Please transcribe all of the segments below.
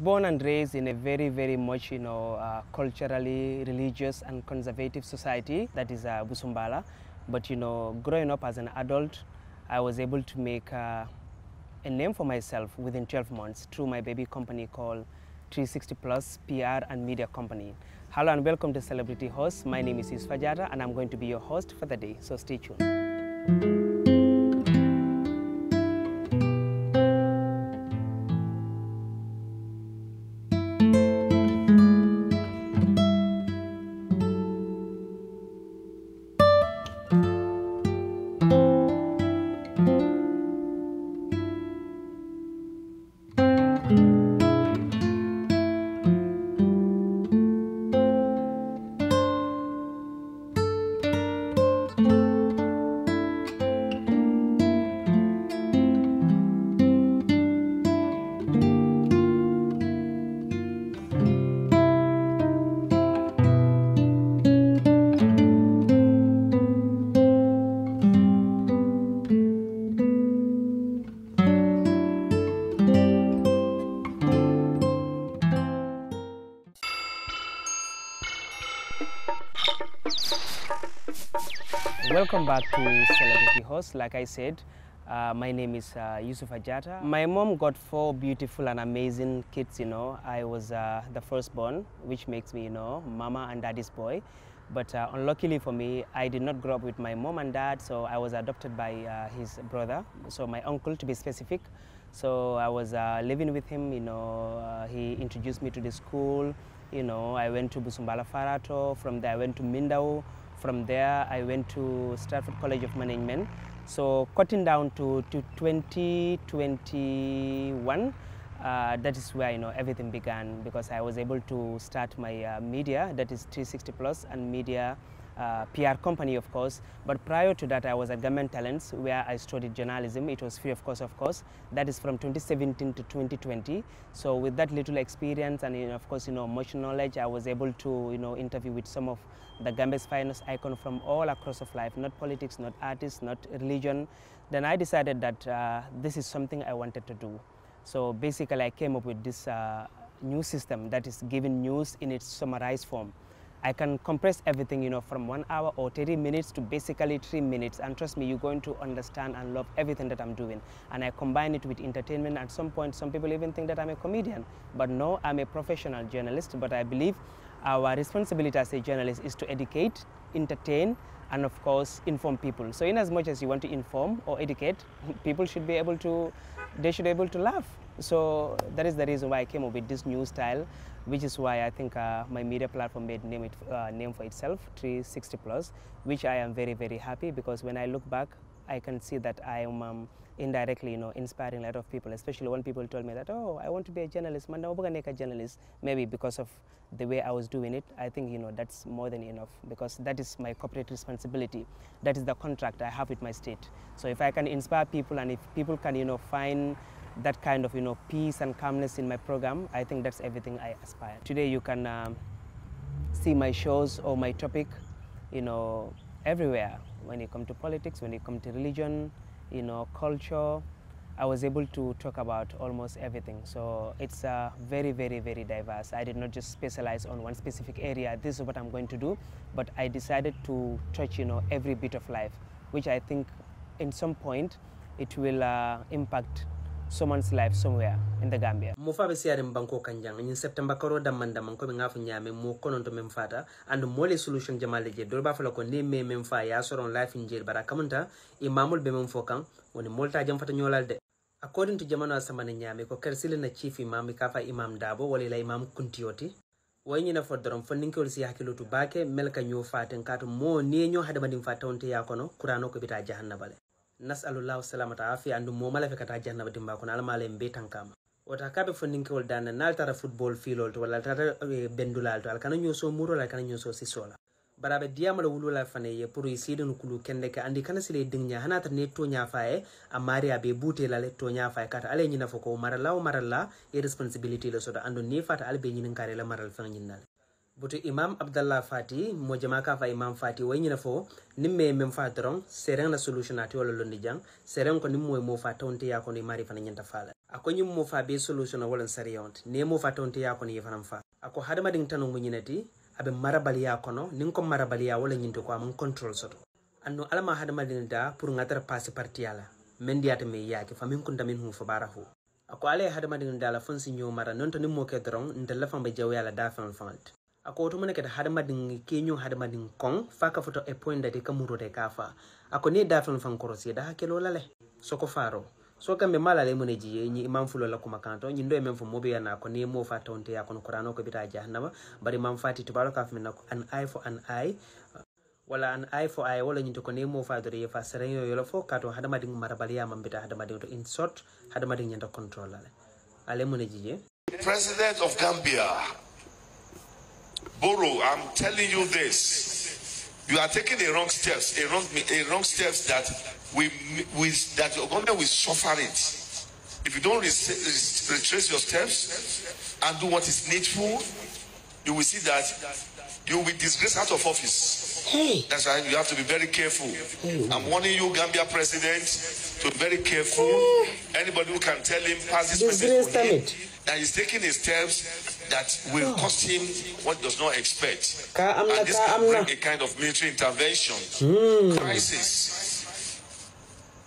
born and raised in a very, very much, culturally, religious and conservative society, that is Busumbala. But, growing up as an adult, I was able to make a name for myself within 12 months through my baby company called 360 Plus PR and Media Company. Hello and welcome to Celebrity Host. My name is Yusupha Jatta and I'm going to be your host for the day, so stay tuned. Welcome back to Celebrity Host. Like I said, my name is Yusupha Jatta. My mom got 4 beautiful and amazing kids, I was the firstborn, which makes me, mama and daddy's boy. But unluckily for me, I did not grow up with my mom and dad, so I was adopted by his brother, so my uncle to be specific. So I was living with him, he introduced me to the school, I went to Busumbala Farato, from there I went to Mindao. From there, I went to Stratford College of Management. So cutting down to 2021, that is where everything began, because I was able to start my media, that is 360 Plus and media PR company, of course. But prior to that, I was at Government Talents, where I studied journalism. It was free, of course. That is from 2017 to 2020. So with that little experience and, of course, much knowledge, I was able to, interview with some of the Gambia's finest icons from all across of life, not politics, not artists, not religion. Then I decided that this is something I wanted to do. So basically, I came up with this new system that is giving news in its summarized form. I can compress everything, from 1 hour or 30 minutes to basically 3 minutes. And trust me, you're going to understand and love everything that I'm doing. And I combine it with entertainment. At some point, some people even think that I'm a comedian. But no, I'm a professional journalist. But I believe our responsibility as a journalist is to educate, entertain, and of course, inform people. So in as much as you want to inform or educate, people should be able to, laugh. So that is the reason why I came up with this new style, which is why I think my media platform made name for itself, 360 Plus, which I am very, very happy, because when I look back, I can see that I am indirectly, inspiring a lot of people, especially when people told me that, oh, I want to be a journalist, man, I'm going to be a journalist. Maybe because of the way I was doing it, I think, that's more than enough, because that is my corporate responsibility. That is the contract I have with my state. So if I can inspire people and if people can, find that kind of, peace and calmness in my program, I think that's everything I aspire. Today you can see my shows or my topic, everywhere. When it comes to politics, when it comes to religion, culture, I was able to talk about almost everything. So it's very, very, very diverse. I did not just specialize on one specific area. This is what I'm going to do, but I decided to touch, every bit of life, which I think in some point it will impact someone's life somewhere in the Gambia. Mufa be siare mbanko kanjang in September karo damanda manko be ngafu nyame mo kono to memfata and mole solution jamale je dolba fala ko ne me memfa ya soron life in jail bara kamunta imamul be memfo kan woni molta jam fata nyolal de. According to jamano asamane nyame ko kersile na chief imam kafa imam dabo wala la imam kuntioti wayni na foddorom fonninkol si hakilo to bake melka nyo faten kato mo ne nyo hada madim fata onte yakono kurano ko bita jahannabale. Nasalullahu salamata afi andu momala fe kata jannaba dimba ko almale mbe tankama wata kabe fondinke wol dana naltara football filol to wala tata bendulal to alkana nyoso muro la kana nyoso sisola barabe diamala wulula fane ye pour isidon kulu kende ka andi kana sile dingnya hanata ne to nya fae amari abe bute la to nya fae kata ale nyina foko marala e responsibility le soda ando ni fata albe nyinin kare la maral fa nyinnal butu imam abdallah fati mo jama ka fa imam fati way nyina fo nimme mem fa dron sereng la solution ati wala londi jang sereng ko nimmo mo fa tonte ya ko ni mari fa nyanta fala ako nyum mo fa be solution wala sariyont ne mo fa tonte ya ko ni fanam fa ako hadama ding tanu munyinati abe marabali ya kono nin ko marabali ya wala nyinto ko am control soto anno alama hadama ding da pour ngatar passe parti yala mendiata me yake famin kun damin hu fa barahu ako ale hadama ding da la fonsi nyo mara non to ni mo ke dron ndella fa be jaw yala da fan fant ako to moneke hadama ding kenyo hadama ding kong fa ka foto e point dati kamuro de kafa ako ni da fan fan korosi da hakelo lale soko faro so kambe mala le muneji ni imam fulo la kuma kanto ni ndo emem fo mobe yana ko ni mo fa tonte ya kono qur'ano ko bita jahannama bari mam fati to baraka fi minako an eye for an eye wala an eye for eye wala ni to ko ni mo fa dore fa serenyo yo fo kato hadama ding marabaliya mam bita hadama ding to in short hadama ding nyanta control ale muneji President of Gambia Boro, I'm telling you this. You are taking the wrong steps, a wrong steps that that your government will suffer it. If you don't retrace your steps and do what is needful, you will see that you will be disgraced out of office. Hey. That's why you have to be very careful. Hey. I'm warning you, Gambia President, to be very careful. Anybody who can tell him, pass this message to him, that he's taking the steps that will cost him what does not expect. And this can bring a kind of military intervention, crisis.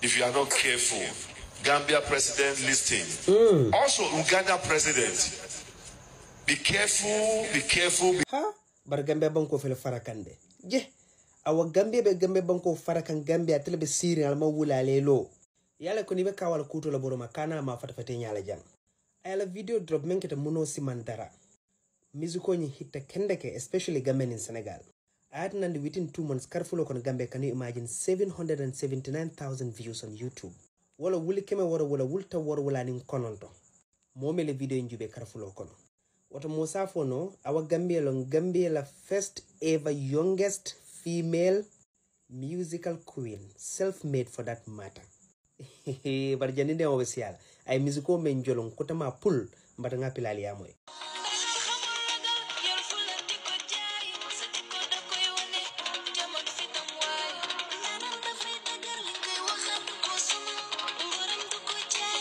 If you are not careful, Gambia President listing. Also, Uganda President, be careful, be careful. Bar Gambia banko fele farakande. Je, awa Gambia be Gambia banko farakan Gambia tele be siri alma wula lelo. Yala ko ni be kawal kuto la boroma kana ma fatafate nyala jang. Ayala video drop menkete muno simandara. Musico ni hitta kendeke, especially Gambian in Senegal. And within 2 months, Carfulo kon Gambia, can you imagine 779,000 views on YouTube? Wala wuli keme wala wulta wala ning kononto. Momele video njube Carfulo kono. Wata mosafo no, our Gambia la first ever youngest female musical queen, self-made for that matter. But janinde obesial, ay musico menjolong kotama pull, mbatanga pilali amoy.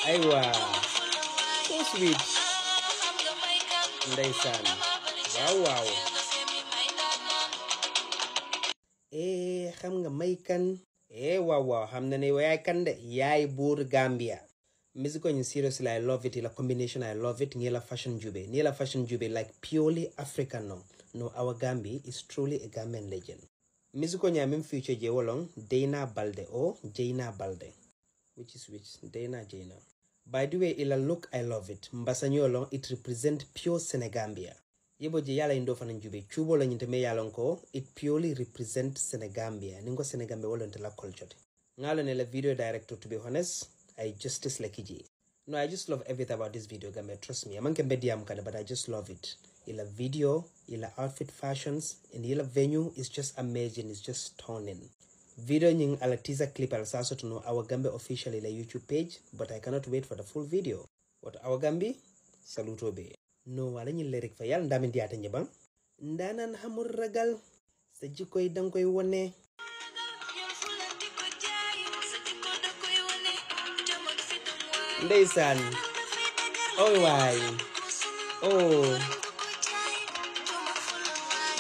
Aywa, so sweet. Ndaysan. Wow. Xam nga may kan. Wow. Xam na ne way kan de yaay bour Gambia. Music on seriously I love it. La combination I love it. Ni la fashion jube like purely African no. Our Gambia is truly a Gambian legend. Music on ya future je wolong Dana Balde or Jaina Balde. Which Dana Jaina. By the way, ila look, I love it. Mbasanyolo, it represent pure Senegambia. Yebo je yala indofana njube. Chubo la nyinteme yalonko, it purely represent Senegambia. Ningo Senegambia wolo ntela culture. Ngalo nela video director, to be honest, I just dislike it. No, I just love everything about this video, Gambia. Trust me. Amanke mbedi amkada, but I just love it. Ila video, ila outfit fashions, and ila venue is just amazing. It's just stunning. Video nying ala teaser clip al saso to know our Gambia officially la YouTube page, but I cannot wait for the full video. What our Gambia? Saluto be. No wala nyi lyric fa yal ndamin diata nyebang. Ndanan hamur ragal sa jikoy dang koy wone. Ndaysan. Oh why? Oh.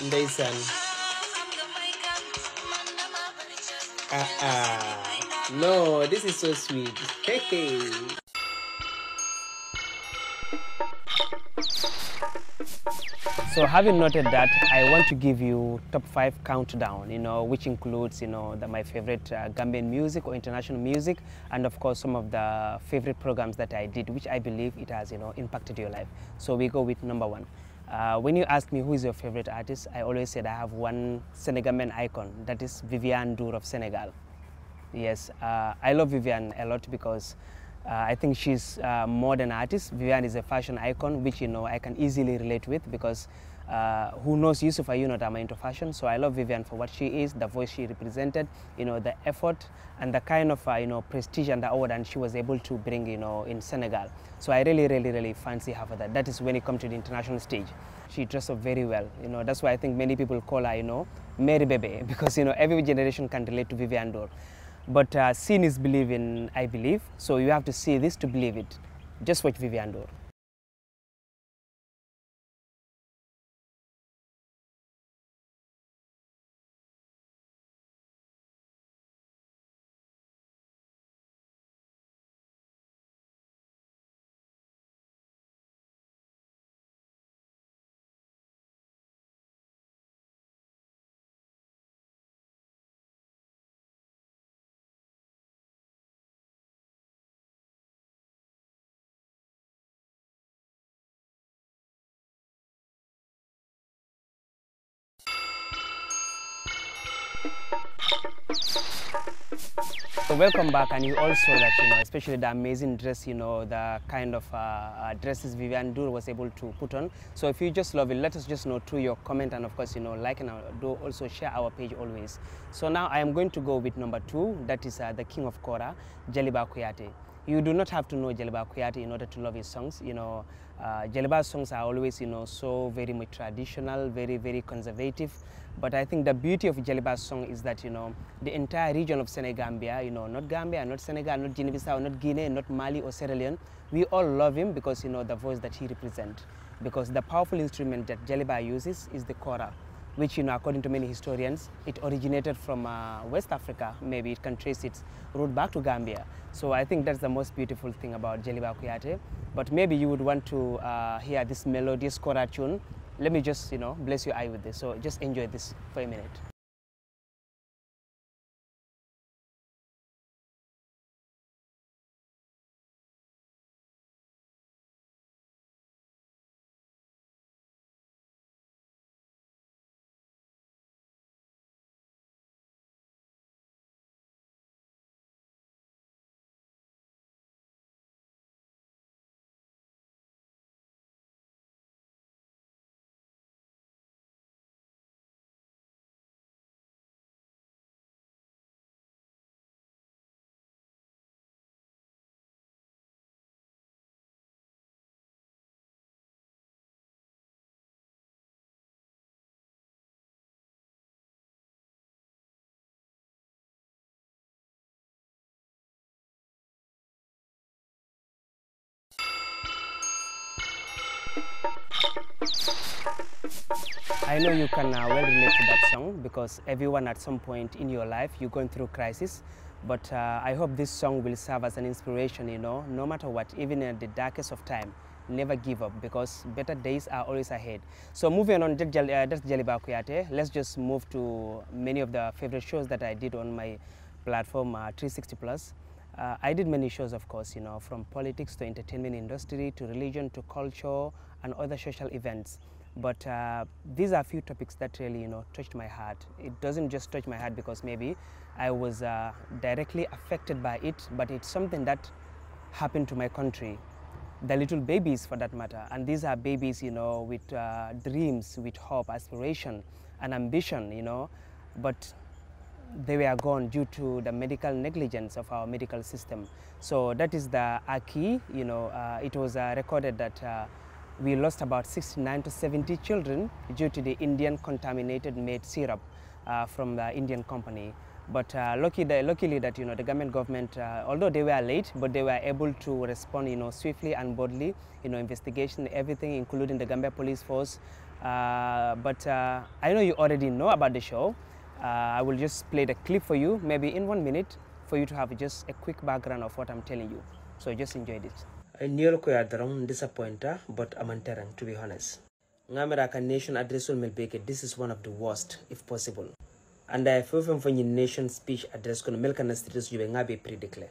Ndaysan. No, this is so sweet. Hey. So having noted that, I want to give you top 5 countdown, which includes, my favorite Gambian music or international music, and of course some of the favorite programs that I did, which I believe it has, impacted your life. So we go with number 1. When you ask me who is your favorite artist, I always said I have one Senegambien icon, that is Viviane Ndour of Senegal. Yes, I love Viviane a lot because I think she's more than an artist. Viviane is a fashion icon, which I can easily relate with because who knows Yusupha, that I'm into fashion. So I love Viviane for what she is, the voice she represented, the effort and the kind of prestige and the award and she was able to bring in Senegal. So I really fancy her for that. That is when it comes to the international stage. She dressed up very well. That's why I think many people call her Mary Bebe because every generation can relate to Viviane Ndour. But seeing is believing, I believe. So you have to see this to believe it. Just watch Vivian Dur. So welcome back, and you all saw that, especially the amazing dress, the kind of dresses Vivian Dur was able to put on. So if you just love it, let us just know through your comment, and of course, like and do also share our page always. So now I am going to go with number 2, that is the king of Kora, Jaliba Kuyate. You do not have to know Jaliba Kuyate in order to love his songs. Jaliba's songs are always, so very much traditional, very, very conservative. But I think the beauty of Jaliba's song is that, the entire region of Senegambia, not Gambia, not Senegal, not Guinea-Bissau, not Guinea, not Mali or Sierra Leone, we all love him because, the voice that he represents. Because the powerful instrument that Jaliba uses is the kora, which, according to many historians, it originated from West Africa. Maybe it can trace its root back to Gambia. So I think that's the most beautiful thing about Jaliba Kuyate. But maybe you would want to hear this melodious kora tune. Let me just, bless your eye with this. So just enjoy this for a minute. I know you can well relate to that song because everyone at some point in your life you're going through crisis. But I hope this song will serve as an inspiration, no matter what, even in the darkest of time, never give up because better days are always ahead. So moving on, that's Jaliba Kuyate. Let's just move to many of the favorite shows that I did on my platform 360 Plus. I did many shows, of course, from politics to entertainment industry to religion to culture and other social events. But these are a few topics that really, touched my heart. It doesn't just touch my heart because maybe I was directly affected by it, but it's something that happened to my country. The little babies, for that matter. And these are babies, with dreams, with hope, aspiration, and ambition, but they were gone due to the medical negligence of our medical system. So that is the key. It was recorded that we lost about 69 to 70 children due to the Indian contaminated made syrup from the Indian company. But luckily that the government, although they were late, but they were able to respond swiftly and boldly, investigation, everything, including the Gambia police force. But I know you already know about the show. I will just play the clip for you, maybe in 1 minute, for you to have just a quick background of what I'm telling you. So just enjoy this. I knew ko yadaram disappointer, but I'm to be honest. Ngameraka nation address will make this is one of the worst, if possible. And I feel from your nation speech address kono melkana status you ngabe prediclare.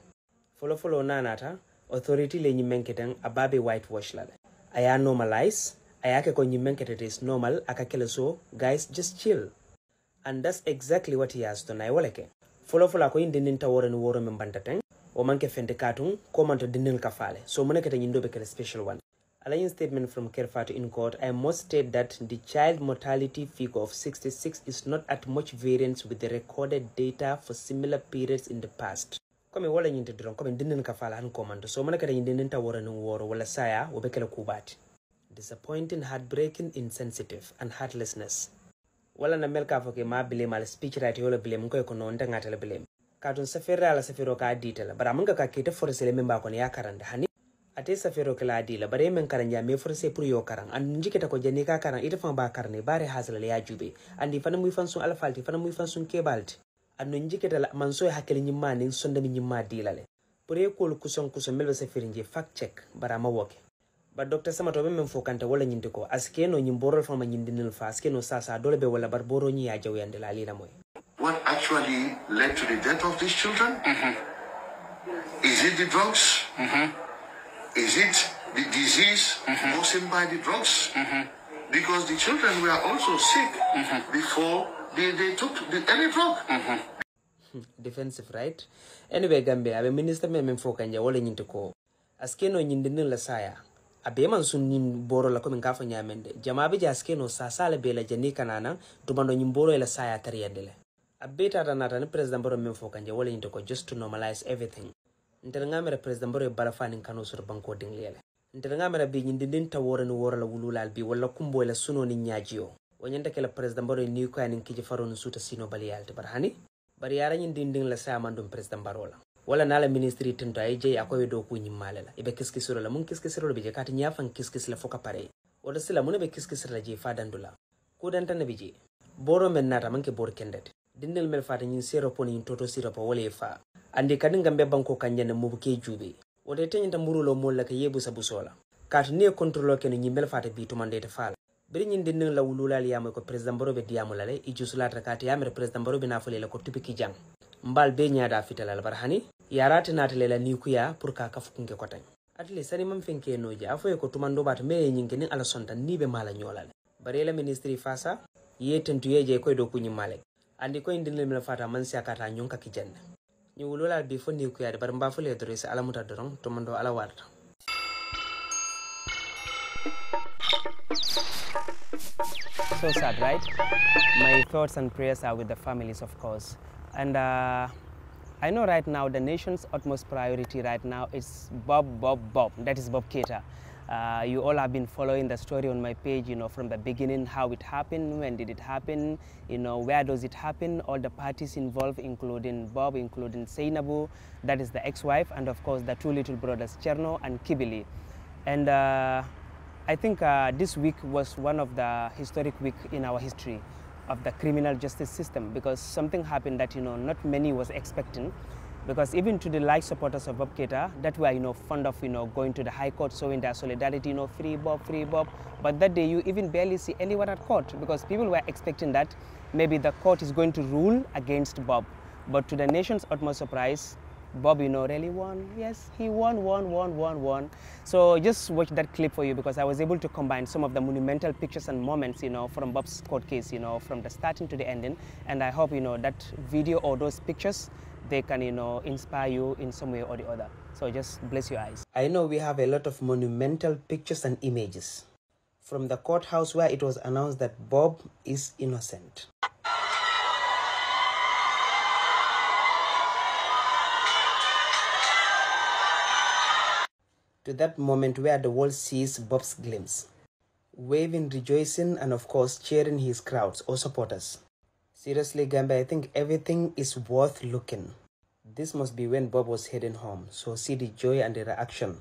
Follow nanata authority le nyimenketang ababe whitewash lale. Aya normalize, ayake ko nyimenkete is normal akakele so guys just chill. And that's exactly what he has done. I waleke. Follow ko indininta woro ni woro membantateng. O manke fente katung komanto dinil kafale. So monekete nyindo bekele special one. Alliance statement from Kerfatu in court, I must state that the child mortality figure of 66 is not at much variance with the recorded data for similar periods in the past. Come wala nyinte dron come dinin kafala han komando. So monekete nyindinta woro ni woro wala saya wo bekele kubati. Disappointing, heartbreaking, insensitive, and heartlessness. Wala na melka foke ma blame al speech right yola blame ko ko non tanga tele blame katun safira ala safiro ka detail bara manga ka kete force le memba ko ya karanda hani ate safero kala adila bare men karanja me forse pour yo karang and njiketa ko jani ka karang ita fa ba karne bare hasala ya jube andi fana muy fan sun alfalti fana muy fan sun kebalti anno njiketa la man so hakkel nyimma nin sonda mi nyimma dilale pour e ko kuson melbe safirinje fact check bara ma woke ba docteur samato be men fokanta wala nyinde ko askeno nyimborol fa ma nyindinil fa askeno sasa dole be wala bar boro nyi ya jawyande la lila moy what actually led to the death of these children? Is it the drugs? Is it the disease caused by the drugs? Because the children were also sick before they took any drug. Defensive, right? Anyway, Gambia, abe minister men fokanja wala nyinte ko askeno nyindinil la saya abe man sun nin boro la ko min kafa nyamende jama be askeno sasale be la jani kanana tumando nyimboro la saya tariyandele abe tata nata ni president boro men fokanja wala nyinte ko just to normalize everything ntel ngamere president boro bala fani kanu sur banko dinglele ntel ngamere bi nyindin tawore ni wora la wululal bi wala kumbo la suno ni nyaajiyo wonyanda kala president boro ni ko anin kiji faron suta sino baliyalti barhani bari yara nyindin la saya mandum president barola wala nala ministry tinto ay jey akoy do ko nyimmalela ibe kiskisiro la mun kiskisiro be je kati nyafan kiskis la foka pare wala sila mun be kiskisiro la je fadandula ko dan tan be je boro men nata manke bor kendet dindel mel fata nyin sero poni nyin toto siro pa wala fa andi kadin gambe banko kanjene mu buke jube wote tenyta murulo mol la ka yebu sabusola kat ne control ken nyimbel fata bi to mandete fala biri nyin dindel la wululal yamo ko president boro be diamula le ijusulata kati yamre president boro be na fole la ko tupiki jang mbal be nyaada fitala barhani yarate natale la nikuya pour ka kafukunke kotay atle sani mam fenke noje afoy ko tumando bat me nyinke ni ala sonta nibe mala nyolale bare la ministry fasa yetentu yeje koy do kunyi male andi ko indin le fata man sia kata nyonka kijanna ni wulola bi fo nikuya de bar mba fo le dore ala muta doron tumando ala warta So sad, right? My thoughts and prayers are with the families, of course. And I know right now the nation's utmost priority right now is Bob. That is Bob Keita. You all have been following the story on my page, you know, from the beginning, how it happened, when did it happen, you know, where does it happen, all the parties involved, including Bob, including Seinabu, that is the ex-wife, and of course the two little brothers, Cherno and Kibili. And I think this week was one of the historic week in our history of the criminal justice system, because something happened that, you know, not many was expecting, because even to the like supporters of Bob Keita that were, you know, fond of, you know, going to the High Court showing their solidarity, you know, free Bob, but that day you even barely see anyone at court, because people were expecting that maybe the court is going to rule against Bob. But to the nation's utmost surprise, Bob, you know, really won. Yes, he won. So just watch that clip for you, because I was able to combine some of the monumental pictures and moments, you know, from Bob's court case, you know, from the starting to the ending. And I hope, you know, that video or those pictures, they can, you know, inspire you in some way or the other. So just bless your eyes. I know we have a lot of monumental pictures and images from the courthouse where it was announced that Bob is innocent. To that moment where the world sees Bob's glimpse, waving, rejoicing, and of course cheering his crowds or supporters. Seriously, Gambia, I think everything is worth looking. This must be when Bob was heading home, so see the joy and the reaction.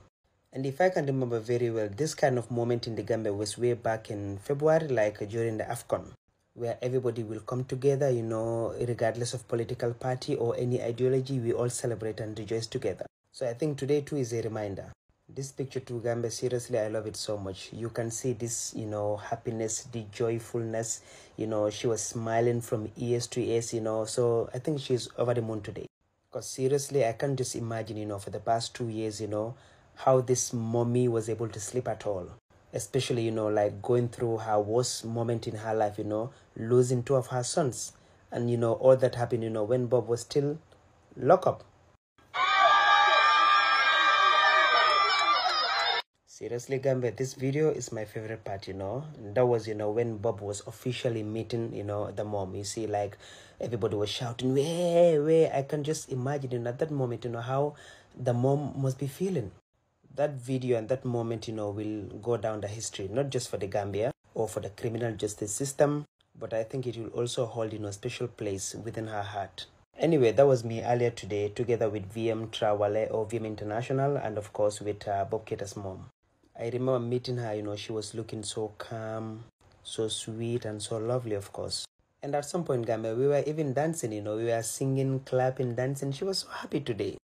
And if I can remember very well, this kind of moment in the Gambia was way back in February, like during the AFCON, where everybody will come together, you know, regardless of political party or any ideology, we all celebrate and rejoice together. So I think today too is a reminder. This picture to Gambia, seriously, I love it so much. You can see this, you know, happiness, the joyfulness, you know, she was smiling from ears to ears, you know, so I think she's over the moon today. Because seriously, I can't just imagine, you know, for the past 2 years, you know, how this mommy was able to sleep at all. Especially, you know, like going through her worst moment in her life, you know, losing 2 of her sons. And, you know, all that happened, you know, when Bob was still locked up. Seriously, Gambia, this video is my favorite part, you know. And that was, you know, when Bob was officially meeting, you know, the mom. You see, like, everybody was shouting, way. I can just imagine, you know, at that moment, you know, how the mom must be feeling. That video and that moment, you know, will go down the history, not just for the Gambia or for the criminal justice system, but I think it will also hold, you know, a special place within her heart. Anyway, that was me earlier today, together with VM Trawale or VM International, and of course with Bob Keita's mom. I remember meeting her, she was looking so calm, so sweet, and so lovely, of course. And at some point, Gambe, we were even dancing, we were singing, clapping, dancing. She was so happy today.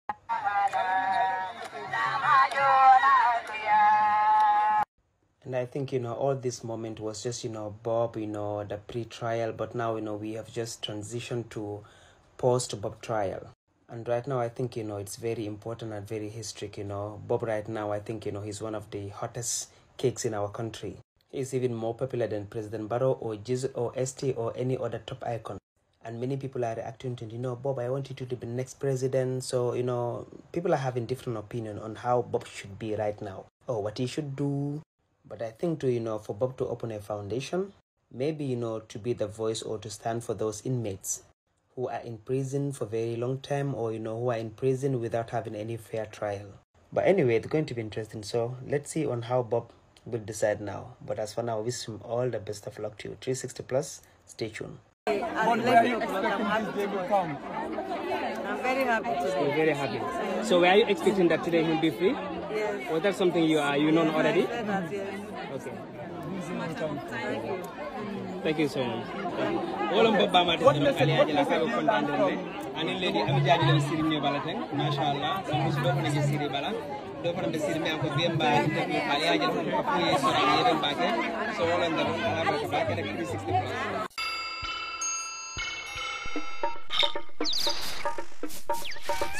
And I think, all this moment was just, Bob, the pre-trial, but now, we have just transitioned to post-Bob trial. And right now, I think, it's very important and very historic, Bob right now, I think, he's one of the hottest cakes in our country. He's even more popular than President Barrow or Jesus or ST or any other top icon. And many people are reacting to, Bob, I want you to be the next president. So, people are having different opinion on how Bob should be right now or what he should do. But I think for Bob to open a foundation, maybe, to be the voice or to stand for those inmates who are in prison for very long time or, who are in prison without having any fair trial. But anyway, it's going to be interesting. So let's see on how Bob will decide now. But as for now, I wish him all the best of luck to you. 360 plus, stay tuned. I'm very happy today. You're very happy. So were you expecting that today he'll be free? Yes. Was that something you know already? Yes. Okay. Thank you. Thank you so much. Wolom Baba Mati Ali Ajala Kago Kondandre and lady Amijadi Sirimio Balateng, mashallah, some who's open a Siri Bala, open the Siri Mako Bimba, Ali Ajala Papu, so I even back so all on the back at 360 plus.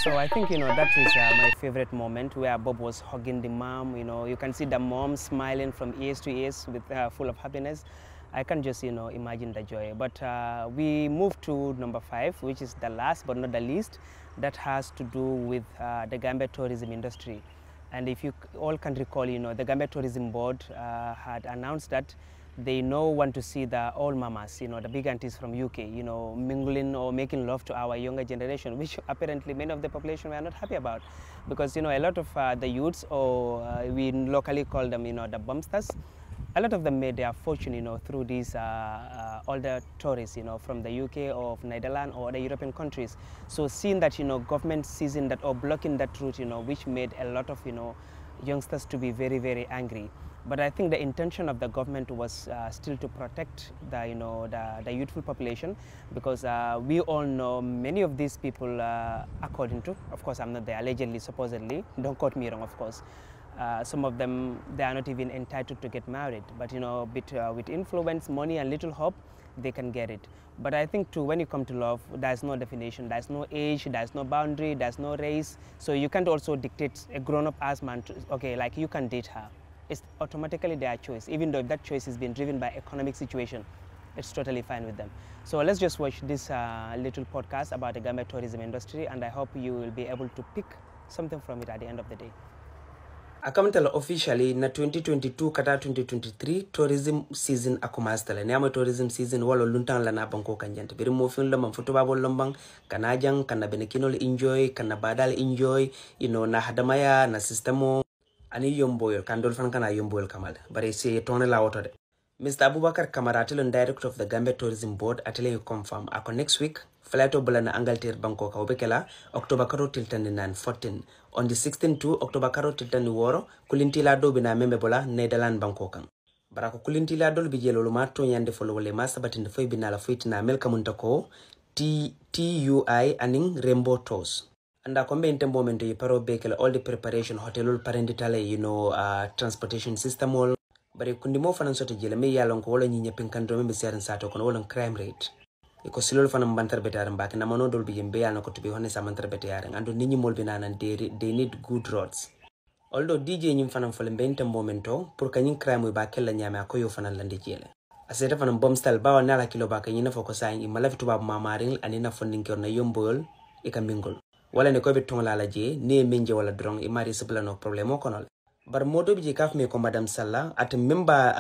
So I think, that is my favorite moment where Bob was hugging the mom. You can see the mom smiling from ears to ears with full of happiness. I can just, imagine the joy. But we move to number 5, which is the last but not the least. That has to do with the Gambia tourism industry. And if you all can recall, the Gambia Tourism Board had announced that they want to see the old mamas, the big aunties from UK, mingling or making love to our younger generation, which apparently many of the population were not happy about. Because, a lot of the youths, or we locally call them, the bumpsters, a lot of them made their fortune, through these older tourists, from the UK or of Netherlands or other European countries. So seeing that, government seizing that or blocking that route, which made a lot of, youngsters to be very, very angry. But I think the intention of the government was still to protect the youthful population, because we all know many of these people, according to, of course, I'm not there, allegedly, supposedly, don't quote me wrong, of course. Some of them, they are not even entitled to get married, but with influence, money, and little hope, they can get it. But I think too, when you come to love, there's no definition, there's no age, there's no boundary, there's no race. So you can't also dictate a grown-up ass man to, okay, like you can date her. It's automatically their choice, even though if that choice is being driven by economic situation, it's totally fine with them. So let's just watch this little podcast about the Gambia tourism industry, and I hope you will be able to pick something from it at the end of the day. Akamtala officially na 2022 kata 2023 tourism season akumastala nyama tourism season walo luntan la na banko kanjante biri mo fin lamba futo babo lombang kanajang kana benekinol enjoy kana badal enjoy na hadamaya na systemo ani yomboyol kandol fan kana yomboyol kamal bare se tone la woto de Mr. Abubakar Kamara, director of the Gambia Tourism Board, atele confirm ako next week flight obula na Angleterre Bangkok obekela October karo till 14 on the 16th to October karo till 10 woro kulintila do bina membe bola Netherlands Bangkok barako kulintila do bijelo luma to nyande folowole masa batinde foy bina la foitina melka muntako TUI aning Rainbow Tours anda kombe intembo mente yiparo bekela all the preparation hotelul parenditale transportation system all bare kundi mo fanan soto jele me yalon ko wala nyinya pinkando me siaran sato kono wala crime rate iko silol fanan bantar betaram bak na mano dol bi yembe yalon ko to bi honne samantar betayaren ando ninyi mol bi nanan they need good roads although DJ nyim fanan fole mbente momento pour kanyin crime ba kella nyame akoyo fanan lande jele aseta fanan bomb style ba wala kilo ba kanyina foko sayin imala fitu ba mamaring anina funding ko na yombol ikambingol wala ne ko be tonla la je ne menje wala drong imari sibla no problème ko nol bar modo bi kaf me ko madam Salla at member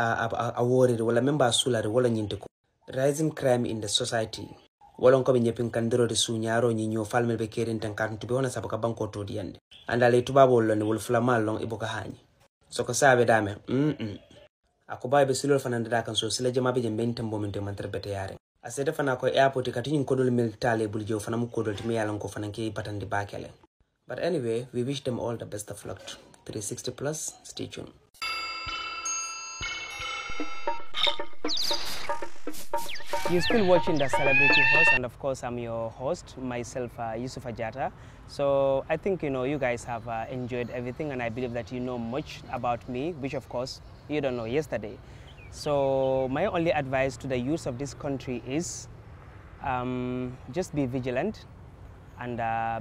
awori wala member sulari wala nyinte ko rising crime in the society wala ko be nyepin kandiro de sunyaro nyi nyo falmel be kerin tan kan to be wona sabaka banko to diande andale tubabo lon wol flamal lon iboka hani so ko sabe dame ako bay be silol fanande da kan so sila jama be je mentam bo mente mantar bete yare asete fana ko airport kati nyin kodol mil tale bul jew fana mu kodol timi yalan ko fana ke patandi bakele. But anyway, we wish them all the best of luck. 360 plus, stay tuned. You're still watching the Celebrity Host, and of course I'm your host, myself, Yusupha Jatta. So I think you guys have enjoyed everything, and I believe that you know much about me, which of course you don't know yesterday. So my only advice to the youth of this country is just be vigilant and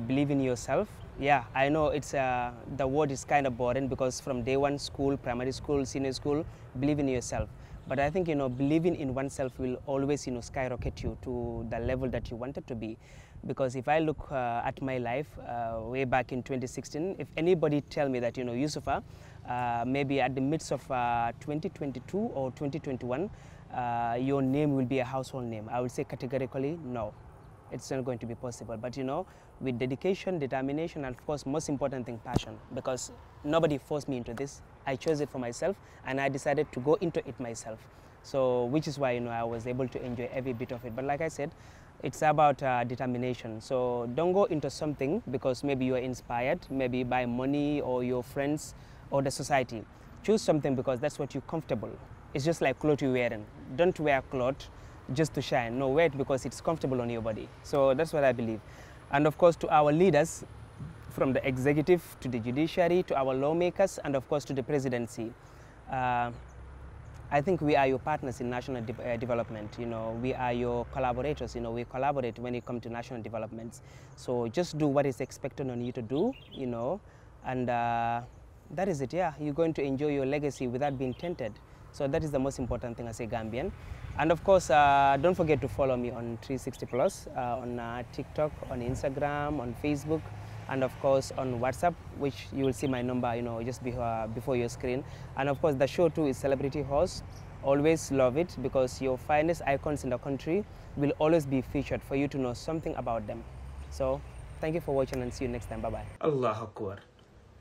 believe in yourself. Yeah, I know it's the word is kind of boring because from day one, school, primary school, senior school, believe in yourself. But I think believing in oneself will always skyrocket you to the level that you wanted to be. Because if I look at my life way back in 2016, if anybody tell me that Yusupha, maybe at the midst of 2022 or 2021, your name will be a household name, I would say categorically no. It's not going to be possible. But with dedication, determination, and of course, most important thing, passion. Because nobody forced me into this. I chose it for myself, and I decided to go into it myself. So, which is why I was able to enjoy every bit of it. But like I said, it's about determination. So don't go into something because maybe you are inspired, maybe by money or your friends or the society. Choose something because that's what you're comfortable. It's just like clothes you're wearing. Don't wear clothes just to shine. No, wear it because it's comfortable on your body. So that's what I believe. And of course, to our leaders, from the executive to the judiciary, to our lawmakers, and of course to the presidency, I think we are your partners in national development. We are your collaborators. We collaborate when it comes to national developments. So just do what is expected on you to do, and that is it. Yeah, you're going to enjoy your legacy without being tainted. So that is the most important thing as a Gambian. And of course, don't forget to follow me on 360 Plus, on TikTok, on Instagram, on Facebook, and of course on WhatsApp, which you will see my number, just before your screen. And of course, the show too is Celebrity Host. Always love it because your finest icons in the country will always be featured for you to know something about them. So thank you for watching and see you next time. Bye bye. Allah Akbar.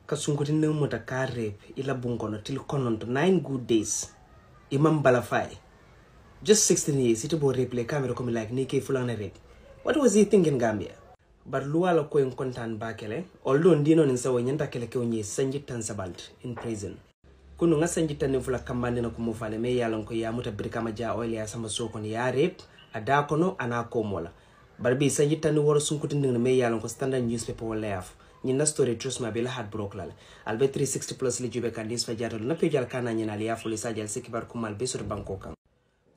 Kasungkutin na mo ta karep ila bungono til konon to 9 good days. Imam Balafai. Just 16 years, ito bo rape le camera komi like Nike fulana rape. What was he thinking, Gambia? But luala ko yung kontan bakele, although ndino ninsawa nyanta kele ke unye sanjitan sabalt in prison. Kunu nga sanjitan ni fula kambani na kumufale me yalong ko ya muta birikama ja oil ya sama soko ni ya rape, adakono anako mola. Barbi sanjitan ni waro sunkutin na me yalong ko standard newspaper wala yafu. Nyina story trust ma bela hard broke lale. Albe 360 plus li jube kan Yusuf Jatta na pejal kana nyina li yafu li sajal sikibar kumal besur bankokan.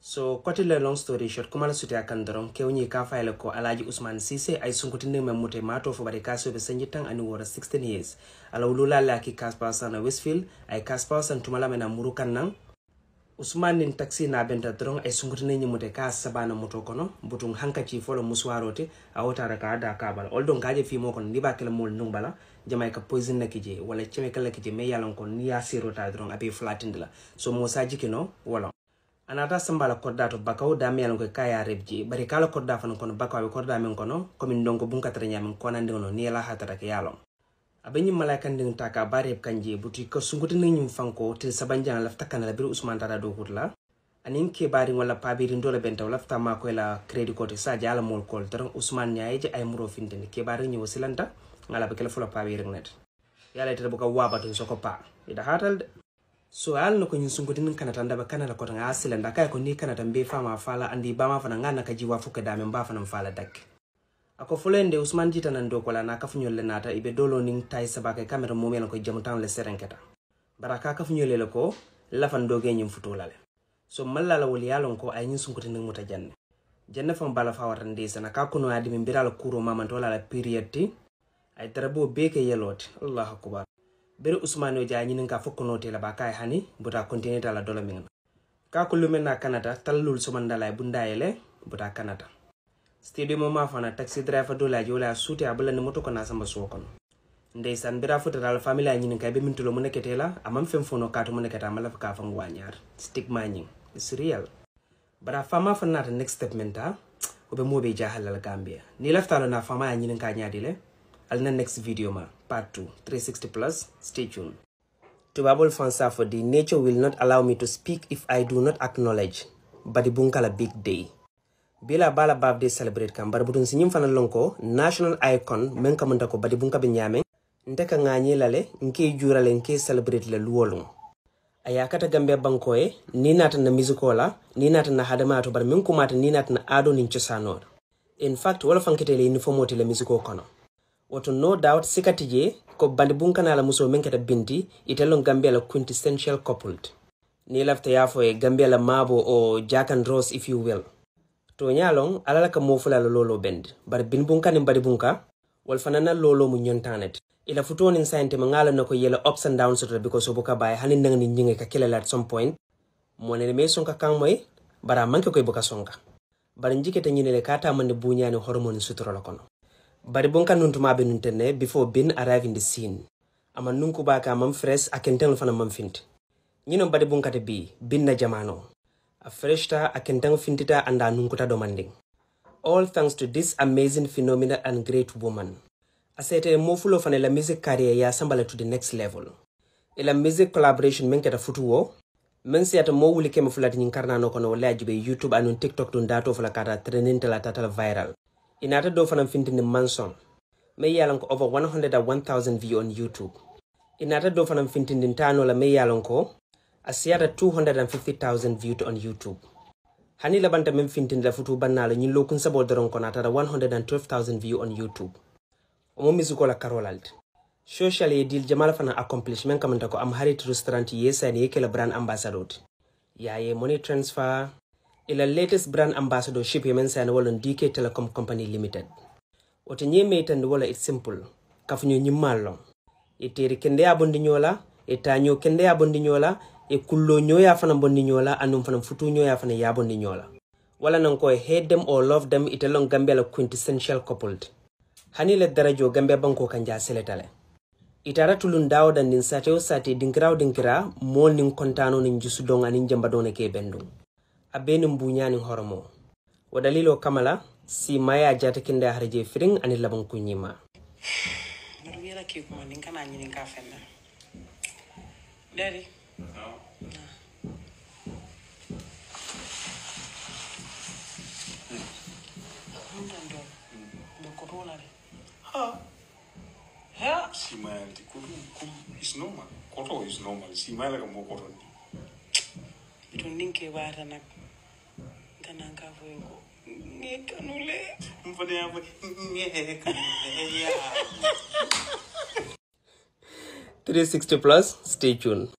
So, quite a long story short, kumala suti akandaron, keunyi ka file ko Alaji Usman Sise, ay sungkutinde memute mato for barikaso be senjitang anu wara 16 years. Ala ulula laki kaspasan na Westfield, ay kaspasan tumala mena murukan nang. Usman nin taxi na benta drong ay sungkutinde nyi mute ka sabana moto kono, butung hankachi folo muswarote, awota raka ada kabala. Oldon kaje fi mo kono, niba kele mol nungbala, jamai ka poison na kije, wala chemical na kije, me yalong kono, niya sirota drong, api flatindila. So, mosaji kino, wala. Anata sambala korda to bakaw da mi ko kaya rebji bari kala korda fan kono bakaw be korda men kono komi ndongo bunka tare nyam ko nan ngono ni la hatara ke yalo abenyi malaika ndin taka bare kanje buti ko sunguti nyum fanko til sabanjana lafta kana bir Usman tara do hutla anin ke bari wala pabiri ndole benta lafta ma ko la credit code sa jala mol kol taron Usman nyaaje ay muro findene ke bari nyi wasilanta ngala be kala fula pabiri net yala tere buka wabatu soko pa ida hatal. So al no ko nyusungutin kanata ndaba kanala ko nga asilanda kay ko ni kanata mbe fama fala andi bama fana ngana ka jiwa fuka da memba fana fala dak ako fulende Usman Jita nan do ko la na kafunyo le nata ibe dolo ning tay sabaka camera mo mel ko jamutan le serenketa baraka kafunyo le ko la fan doge nyum futulale so mallala wol yalon ko ay nyusungutin muta janne janne fam bala fa warande sana ka kuno adi min birala kuro mama to la period ti ay tarabo beke yelot Allahu akbar. Bere Usmano ja nyinin ka fokkono te la bakay hani buta continue ta la dolo min ka ko lumena Canada talul sumandala bundayele buta Canada stadium ma fana taxi driver dola jola suti abula ni moto kona samba sokon ndeysan bira futa dal family nyinin ka be mintulo mo neketela amam fem fono ka to mo neketa mala ka fa ngwanyar stigma nyin is real bara fama fana ta next step menta obe mo be jahalal Gambia ni laftalo na fama nyinin ka nyaadile alna next video ma part 2 360 plus stay tuned. To Babul Fansa for the nature will not allow me to speak if I do not acknowledge but the bunkala big day bila bala birthday celebrate kam bar budun sinyim fana lonko national icon men kamanta ko badi bunka be nyame ndeka ngani lale nke jurale nke celebrate le luwolum aya kata Gambia bankoe ni nata na musicola ni nata na hadamato bar men kumata ni nata na ado nin chosanor in fact wala fankete le uniformoti le musico kono woto no doubt sikatije ko bandi bunkana la muso men kata binti itelon Gambia la quintessential coupled ni lafta yafo e Gambia la mabo o Jack and Rose if you will to nyalong alala ka mofula la lolo bend bar bin bunka ni badi bunka wal fanana lolo mu nyontanet ila futo ni science mangala nako yela ups and downs to because obuka bay hanin nang ni nyinge ka kila at some point monene me sonka kang moy bara manke koy buka sonka bar njikete nyinele kata mande bunyani hormone suturo la kono bari bunka nuntuma be nuntene before bin arrive in the scene ama nunku baka mam fresh akenten fana mam fint nyino bari bunka te bi bin na jamano a freshta akentang fintita anda nunkuta domanding all thanks to this amazing phenomenal and great woman asete mofulo fana la music career ya sambala to the next level ila music collaboration menketa futuwo men siata mo wuli kema fulati nyinkarna no kono wala jibe YouTube anun TikTok dun dato fala kata trending tala tata viral inata do fana fintini manson me yalan ko over 101,000 view on YouTube inata do fana fintini tano la me yalan ko asiata 250,000 viewed on YouTube hani la banta mem fintini la futu banalo nyin lo kun sabo doron ko nata 112,000 view on YouTube omo musico la carolald socially deal jamal fana accomplishment kamanta ko am harit restaurant yesa ne yake la brand ambassador yaye money transfer ila latest brand ambassadorship yemen sana wolon DK Telecom Company Limited wote nyeme tan wala it's simple kafunyo nyimalo iteri kende abondi nyola etanyo kende abondi nyola e kullo nyoya fana bondi nyola anum fana futu nyoya fana ya bondi nyola wala nan ko hate them or love them itelong Gambia la quintessential coupled hani le darajo Gambia banko kanja seletale itara tulun dawo dan nin sateo sate dinkira mo nin kontano nin jusu dong anin jamba done ke bendum abeni mbunyani horomo wadalilo kamala si maya jata kinda harje firing ani labon kunyima nuruyela ke kuma nin kana yin ka fenna daddy no ha si mal di kudu is normal koto is normal si mal ka mo koto ni tundin ke bara nak kana ka foyo ko nge kanule mfade ya nge kanule ya 360 plus stay tuned